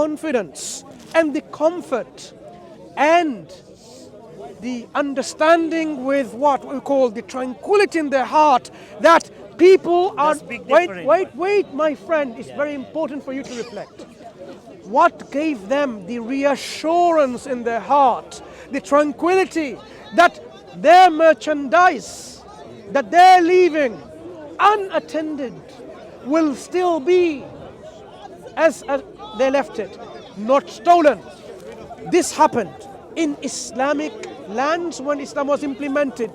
confidence and the comfort and the understanding with what we call the tranquility in their heart that people are... Wait, my friend, it's very important for you to reflect. What gave them the reassurance in their heart, the tranquility that their merchandise that they're leaving unattended will still be as they left it, not stolen. This happened in Islamic lands when Islam was implemented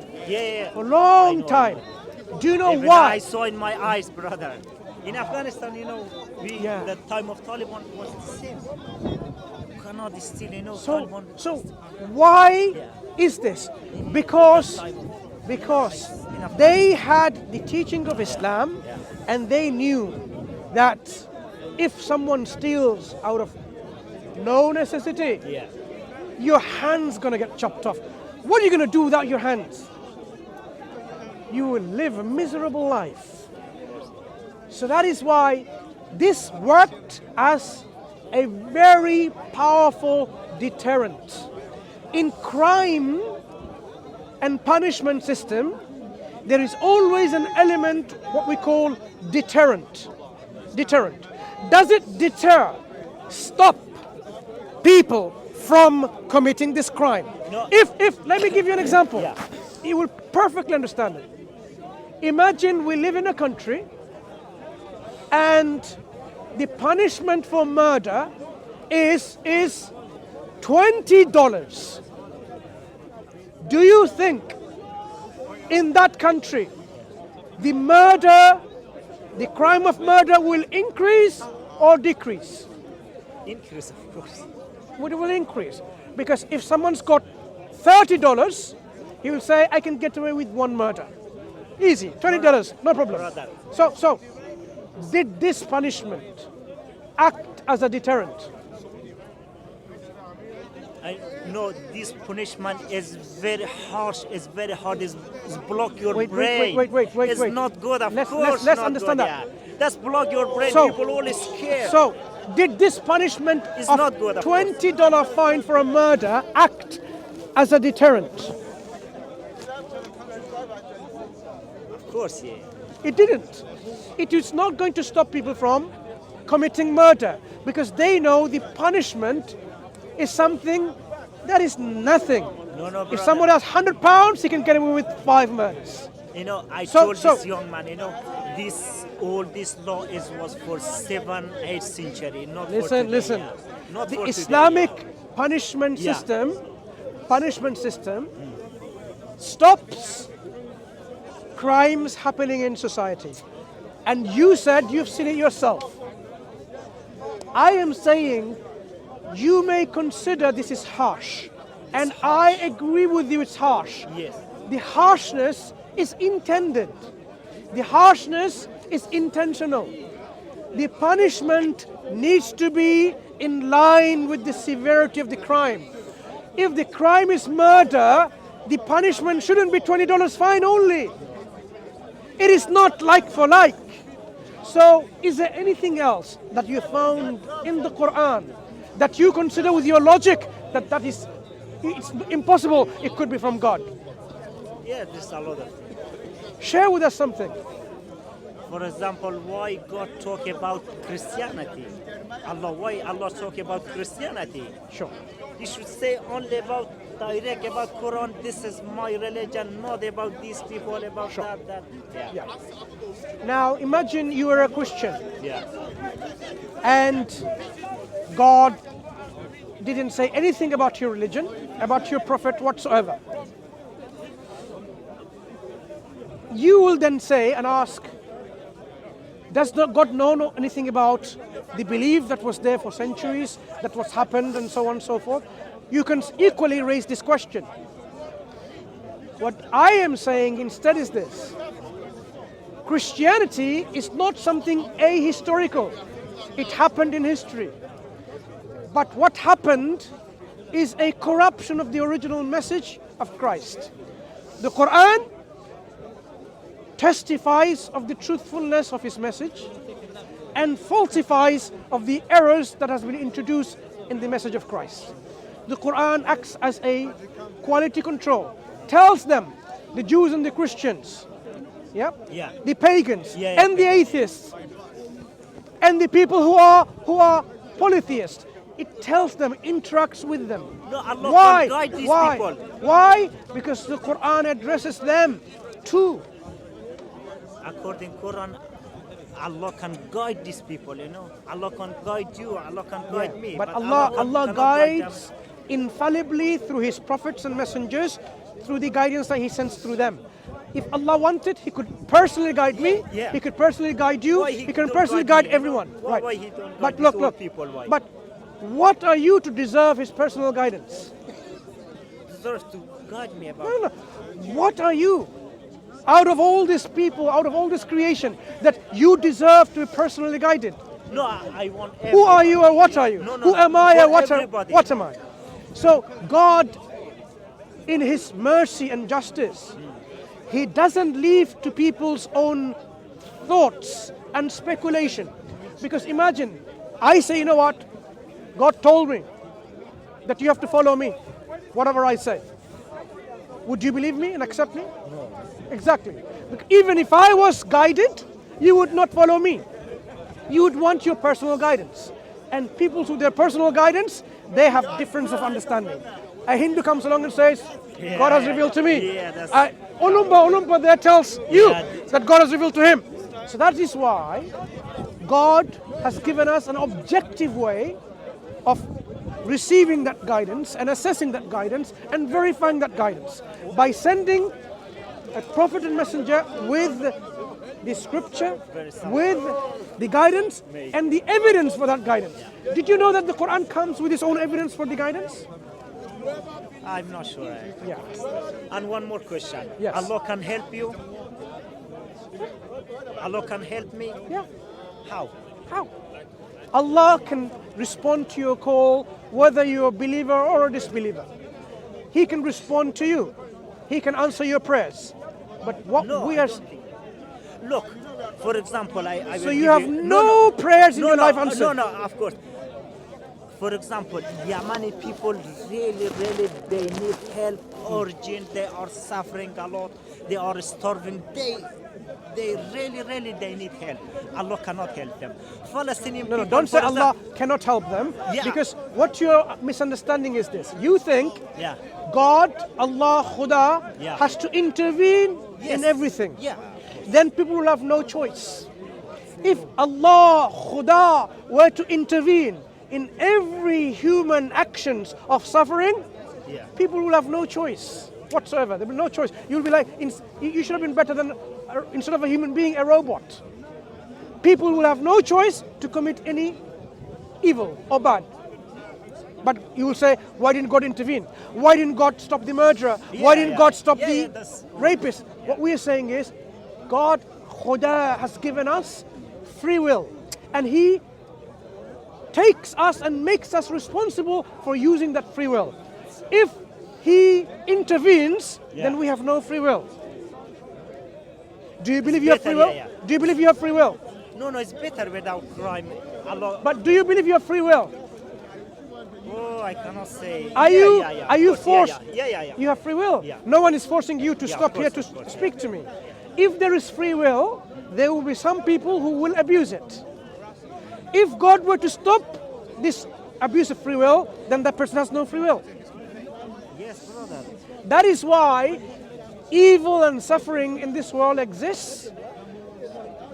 for a long time. Do you know Even why? I saw in my eyes, brother. In Afghanistan, the time of Taliban was the same. You cannot steal, Taliban. So why is this? Because they had the teaching of Islam and they knew that if someone steals out of no necessity, your hand's gonna get chopped off. What are you gonna do without your hands? You will live a miserable life. So that is why this worked as a very powerful deterrent. In crime and punishment system, there is always an element what we call deterrent. Deterrent. Does it deter, stop people from committing this crime? No. If let me give you an example. You will perfectly understand it. Imagine we live in a country and the punishment for murder is $20. Do you think in that country the crime of murder will increase or decrease? Increase, of course. It will increase. Because if someone's got $30, he will say, I can get away with one murder. Easy, $20, no problem. Brother. So, did this punishment act as a deterrent? I know this punishment is very harsh, it's very hard, it's block your brain. Wait. It's not good, of course. Let's not understand good, that. That's block your brain, So- people always scared. So, did this punishment It's of not good, of course. $20 fine for a murder act as a deterrent? Of course, It didn't. It is not going to stop people from committing murder because they know the punishment is something that is nothing. No, If brother. someone has £100, he can get away with 5 murders. I So- told so- this young man, this law was for 7th, 8th century, not for today. Listen. Not The for Islamic today. punishment Yeah. system stops crimes happening in society. And you said you've seen it yourself. I am saying you may consider this is harsh. And I agree with you, it's harsh. Yes. The harshness is intended. The harshness is intentional. The punishment needs to be in line with the severity of the crime. If the crime is murder, the punishment shouldn't be $20 fine only. It is not like for like. So, is there anything else that you found in the Quran that you consider with your logic that it's impossible, it could be from God? Yeah, there's a lot of things. Share with us something. For example, why God talk about Christianity? Why Allah talk about Christianity? Sure. He should say only about direct about Quran. This is my religion, not about these people, about that. Yeah. Now imagine you are a Christian Yeah. and God didn't say anything about your religion, about your prophet whatsoever. You will then say and ask, does not God know anything about the belief that was there for centuries, that was happened and so on and so forth? You can equally raise this question. What I am saying instead is this. Christianity is not something ahistorical. It happened in history. But what happened is a corruption of the original message of Christ. The Quran testifies of the truthfulness of his message. and falsifies of the errors that has been introduced in the message of Christ. The Quran acts as a quality control, tells them, the Jews and the Christians, Yeah. the pagans Yeah, and the atheists and the people who are polytheists. It tells them, interacts with them. No, Allah Why? can guide these Why? people. Why? Because the Quran addresses them too. According Quran, Allah can guide these people, Allah can guide you, Allah can guide me. But Allah cannot guides infallibly through His prophets and messengers, through the guidance that He sends through them. If Allah wanted, He could personally guide me. Yeah. He could personally guide you. Why He he can don't personally guide guide me, everyone. Why, Right. why he don't But guide look, these look. old people? Why? But what are you to deserve His personal guidance? Deserves to guide me about. No. What are you? Out of all these people, out of all this creation, that you deserve to be personally guided. No, I want. Who are you or what are you? No, Who am I for or what everybody. am I? So God, in His mercy and justice, He doesn't leave to people's own thoughts and speculation. Because imagine, I say, you know what? God told me that you have to follow me, whatever I say. Would you believe me and accept me? No. Exactly. Even if I was guided, you would not follow me. You would want your personal guidance. And people with their personal guidance, they have difference of understanding. A Hindu comes along and says, God has revealed to me. Yeah, Olumba there tells you Yeah. that God has revealed to him. So that is why God has given us an objective way of receiving that guidance and assessing that guidance and verifying that guidance by sending a prophet and messenger with the scripture, with the guidance and the evidence for that guidance. Did you know that the Quran comes with its own evidence for the guidance? I'm not sure. Yeah. And one more question. Yes. Allah can help you. Allah can help me. Yeah. How? How? Allah can respond to your call whether you're a believer or a disbeliever. He can respond to you. He can answer your prayers. But what No, we I are... don't think. Look, for example, I So will you give have no prayers in your life answered? No, of course. For example, Yemeni people really, they need help urgent. They are suffering a lot. They are starving. They really, they need help. Allah cannot help them. Palestinian people. No, don't say for Allah cannot help them. Yeah. Because what you're misunderstanding is this. You think Yeah. God, Allah, Khuda, Yeah. has to intervene Yes. in everything. Yeah. Then people will have no choice. If Allah, Khuda, were to intervene in every human actions of suffering, Yeah. people will have no choice whatsoever. There will be no choice. You'll be like, you should have been better than, instead of a human being, a robot. People will have no choice to commit any evil or bad. But you will say, why didn't God intervene? Why didn't God stop the murderer? Why didn't God stop the rapist? What we are saying is, God, Khuda, has given us free will. And He takes us and makes us responsible for using that free will. If He intervenes, then we have no free will. Do you believe you have free will? Yeah. Do you believe you have free will? No, it's better without crime. Allah. But do you believe you have free will? Oh, I cannot say. Are you Of course, forced? Yeah. You have free will. Yeah. No one is forcing you to Yeah, stop of here course, to of course, speak to me. If there is free will, there will be some people who will abuse it. If God were to stop this abuse of free will, then that person has no free will. Yes, brother. That is why evil and suffering in this world exists,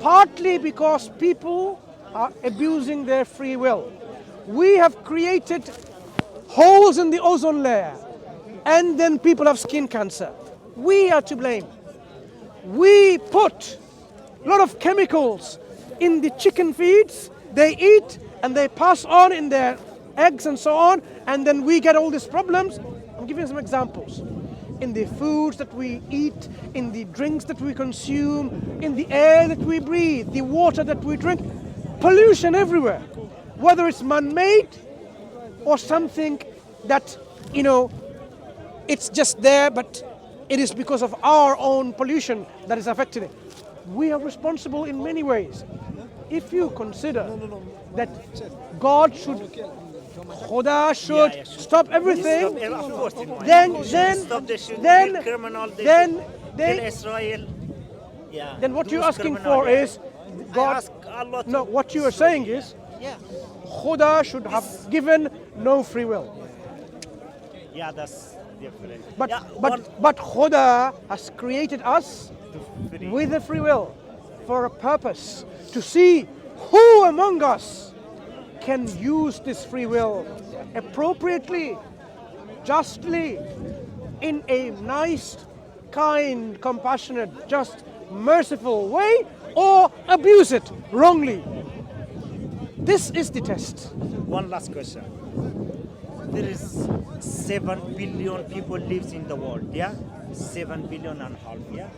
partly because people are abusing their free will. We have created holes in the ozone layer, and then people have skin cancer. We are to blame. We put a lot of chemicals in the chicken feeds they eat, and they pass on in their eggs and so on, and then we get all these problems. I'm giving you some examples. In the foods that we eat, in the drinks that we consume, in the air that we breathe, the water that we drink, pollution everywhere. Whether it's man-made or something that, it's just there, but it is because of our own pollution that is affecting it. We are responsible in many ways. if you consider that God should, Khuda should Yeah, stop everything, Of course, in my then opinion. then Stop, they should then kill criminal, they then should they kill Israel. Yeah. then what you're those asking criminal, for yeah. is I God. ask Allah to No, what you are saying is Yeah. Khuda should have given no free will. Yeah, that's different. But yeah, but Khuda has created us free. with a free will for a purpose to see who among us can use this free will appropriately, justly, in a nice, kind, compassionate, just, merciful way, or abuse it wrongly. This is the test. One last question. There is 7 billion people lives in the world, yeah? 7 billion and a half, yeah?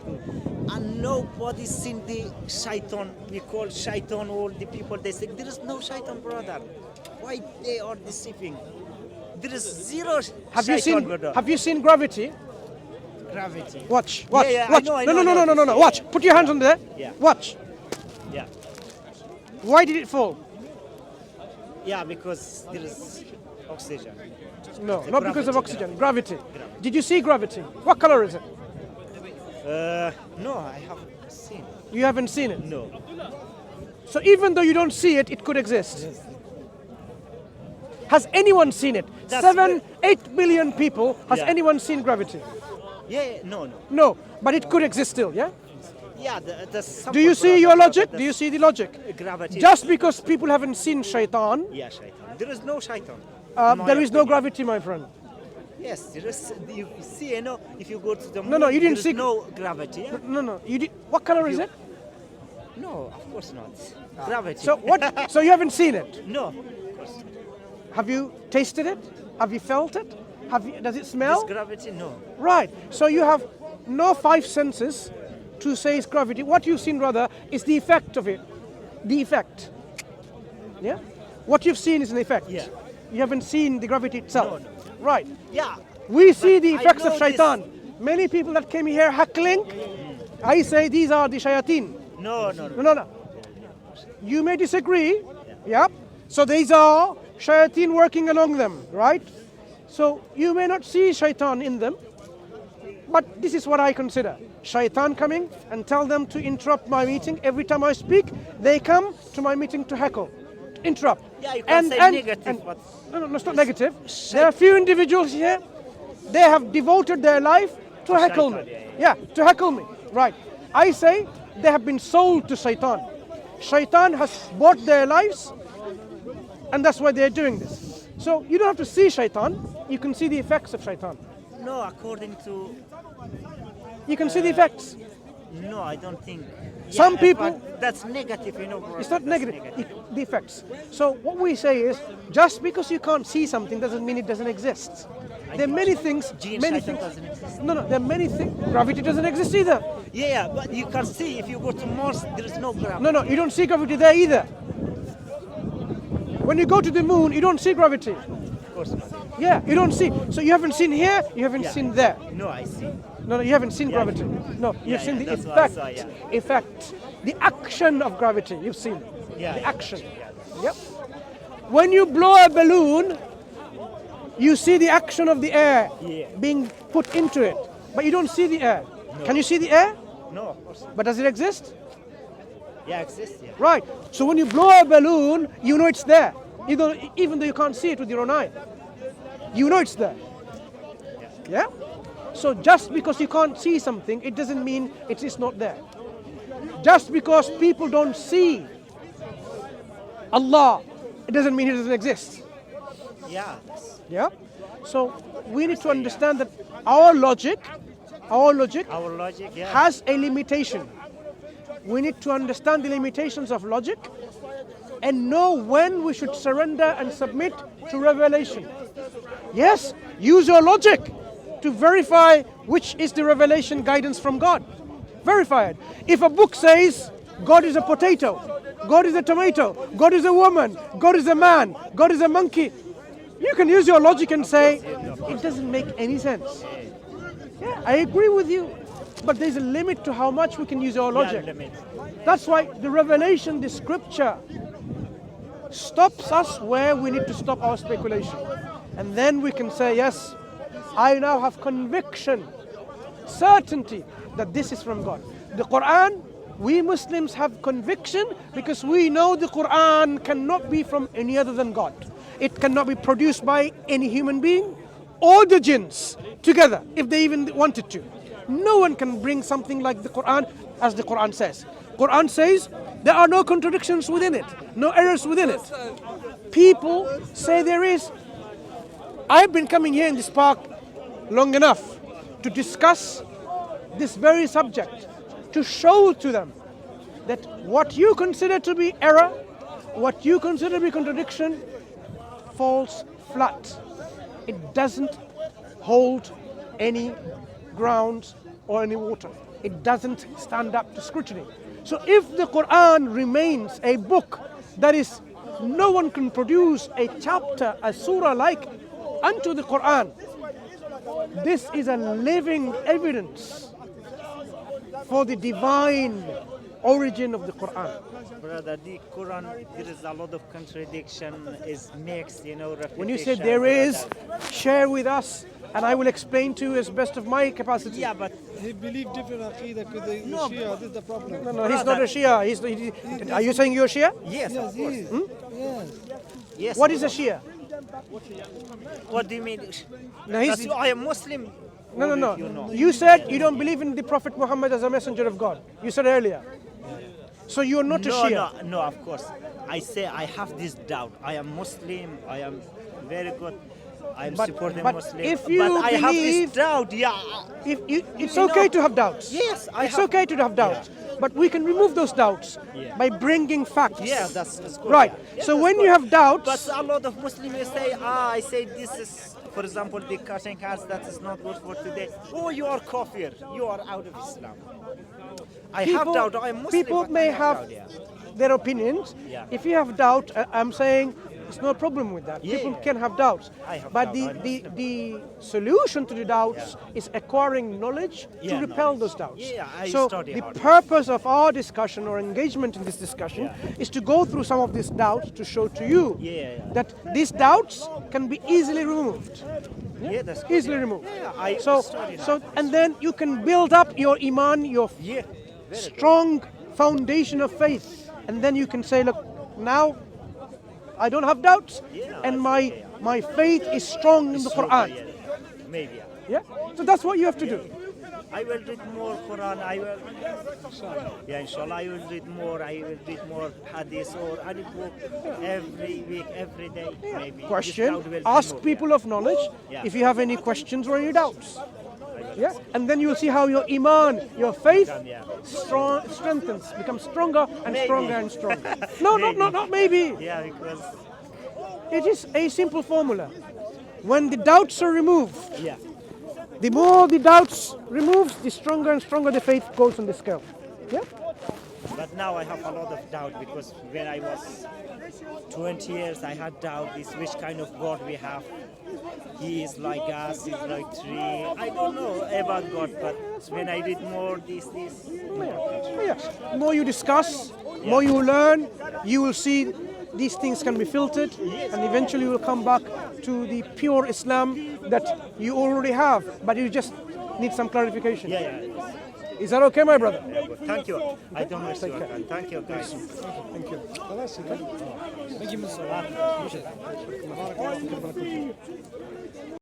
And nobody seen the shaitan. We call shaitan all the people. They say there is no shaitan, brother. Why they are deceiving? There is zero shaitan, brother. Have you seen Gravity? Gravity. Watch. Yeah, yeah, watch. I No, know. no. Watch. Put your hands on there. Yeah. Watch. Yeah. Why did it fall? Yeah, because there is oxygen. No, The not because of gravity, oxygen. Gravity. Did you see Gravity? What color is it? No, I haven't seen. You haven't seen it. No. So even though you don't see it, it could exist. Has anyone seen it? That's 8 billion people. Has Yeah. anyone seen Gravity? Yeah, no. No, but it could exist still, yeah? Yeah, the Do you see your logic? Do you see the logic? Gravity. Just because people haven't seen shaitan, Yeah, shaitan. There is no shaitan. there is no gravity, my friend. Yes, there is. You see, if you go to the moon, No, you didn't there is see- no gravity. Yeah? No. You did. What color is it? No, of course not. Gravity. So what? So you haven't seen it. No, of course. Have you tasted it? Have you felt it? Does it This smell? gravity, no. Right. So you have no 5 senses to say it's gravity. What you've seen rather is the effect of it. The effect. Yeah? What you've seen is an effect. Yeah. You haven't seen the gravity itself. No. Right. Yeah. We see But the I effects of know shaitan. Many people that came here heckling, I say these are the shayateen. No. No. You may disagree. Yeah. So these are shayateen working among them, right? So you may not see shaitan in them, but this is what I consider. Shaitan coming and tell them to interrupt my meeting. Every time I speak, they come to my meeting to heckle, to interrupt. Yeah, you can say negative, but No, it's not negative. There are few individuals here, they have devoted their life to heckle me. Shaitan, Yeah, to heckle me. Right. I say they have been sold to Shaitan. Shaitan has bought their lives, and that's why they're doing this. So you don't have to see Shaitan, you can see the effects of Shaitan. no, according to You can see the effects. no, I don't think. Some people- but that's negative, bro. It's not That's negative, the effects. So what we say is, just because you can't see something doesn't mean it doesn't exist. There are many things, Jinn, many Shaitan things. doesn't exist. No, there are many things. Gravity doesn't exist either. Yeah, but you can see if you go to Mars, there is no gravity. No, you don't see gravity there either. When you go to the moon, you don't see gravity. Of course not. Yeah, you don't see. So you haven't seen here, you haven't Yeah. seen there. No, I see. No, you haven't seen Yeah. gravity. No, you've seen the that's what I effect. saw, yeah. Effect. The action of gravity, you've seen. Yeah, The yeah. action. Yep. When you blow a balloon, you see the action of the air Yeah. being put into it. But you don't see the air. Can you see the air? No, of course not. But does it exist? Yeah, exists, yeah. Right. So when you blow a balloon, you know it's there. Even though you can't see it with your own eye. You know it's there. Yeah? So just because you can't see something, it doesn't mean it is not there. Just because people don't see Allah, it doesn't mean He doesn't exist. Yeah. Yeah? So we need to understand that our logic Our logic, yeah. has a limitation. We need to understand the limitations of logic and know when we should surrender and submit to revelation. Yes, use your logic to verify which is the revelation guidance from God. Verify it. If a book says God is a potato, God is a tomato, God is a woman, God is a man, God is a monkey, you can use your logic and say, it doesn't make any sense. Yeah, I agree with you. But there's a limit to how much we can use our logic. limit. That's why the revelation, the scripture, stops us where we need to stop our speculation. And then we can say, yes, I now have conviction, certainty that this is from God. The Quran, we Muslims have conviction because we know the Quran cannot be from any other than God. It cannot be produced by any human being or the jinns together if they even wanted to. No one can bring something like the Quran as the Quran says. Quran says there are no contradictions within it, no errors within it. People say there is. I've been coming here in this park long enough to discuss this very subject, to show to them that what you consider to be error, what you consider to be contradiction, falls flat. It doesn't hold any ground or any water. It doesn't stand up to scrutiny. So if the Quran remains a book that is, no one can produce a chapter, a surah like unto the Quran, this is a living evidence for the divine origin of the Quran. Brother, the Quran, there is a lot of contradiction, is mixed, repetition. When you say there is, share with us and I will explain to you as best of my capacity. Yeah, but He believed different Aqidah to the Shia. This is the problem. No, he's not a Shia. Are you saying you're a Shia? yes, Yes, of he course. is. Yes. Yes. What is a Shia? What do you mean? No, he's- That's, I am Muslim. No. You know. You said you don't believe in the Prophet Muhammad as a messenger of God. You said earlier. So you're not a Shia. No, of course. I say I have this doubt. I am Muslim. I am very good. I am supporting but Muslim. if you but I have believe- this doubt. Yeah. It's okay to have doubts. Yes, It's okay to have doubts. But we can remove those doubts by bringing facts. Yeah, that's good. Right. Yeah. Yeah, So that's when good. you have doubts, But a lot of Muslims say, I say this is, for example, the cutting cats, that is not good for today. Oh, you are kafir. You are out of Islam. I have doubt. I am Muslim. people but may I have doubt, yeah. their opinions. Yeah. If you have doubt, I'm saying it's no problem with that. Yeah, People yeah. can have doubts. I have But doubt, I'm the solution to the doubts is acquiring knowledge to Yeah, repel knowledge. those doubts. Yeah, I so study the hard. purpose of our discussion or engagement in this discussion is to go through some of these doubts to show to you that these doubts can be easily removed. Yeah, that's good. Easily removed. Yeah, I So, study so and then you can build up your iman, your Yeah. Very strong foundation of faith, and then you can say, look, now I don't have doubts, Yeah, and I my faith is strong in the good. Quran. Yeah, maybe. Yeah. So that's what you have to do. I will read more Quran. I will. Yeah, inshallah, I will read more. I will read more hadith or any book every week, every day. Maybe. This Question: doubt will ask remove, people of knowledge Yeah. if you have any questions or any doubts. Yeah, and then you'll see how your iman, your faith, strengthens, becomes stronger and Maybe. stronger and stronger. No, not maybe. Yeah, because It is a simple formula. When the doubts are removed, yeah. the more the doubts removes, the stronger and stronger the faith goes on the scale. Yeah? But now I have a lot of doubt because when I was 20 years, I had doubt this which kind of God we have. He is like us, he's like tree. I don't know about God, but when I read more this. Yeah. The more you discuss, more you learn, you will see these things can be filtered, and eventually you will come back to the pure Islam that you already have, but you just need some clarification. Yeah. Is that okay, my brother? Thank you. I don't waste your time. Thank you, guys. Thank you. خلاص. Thank you, Mansur.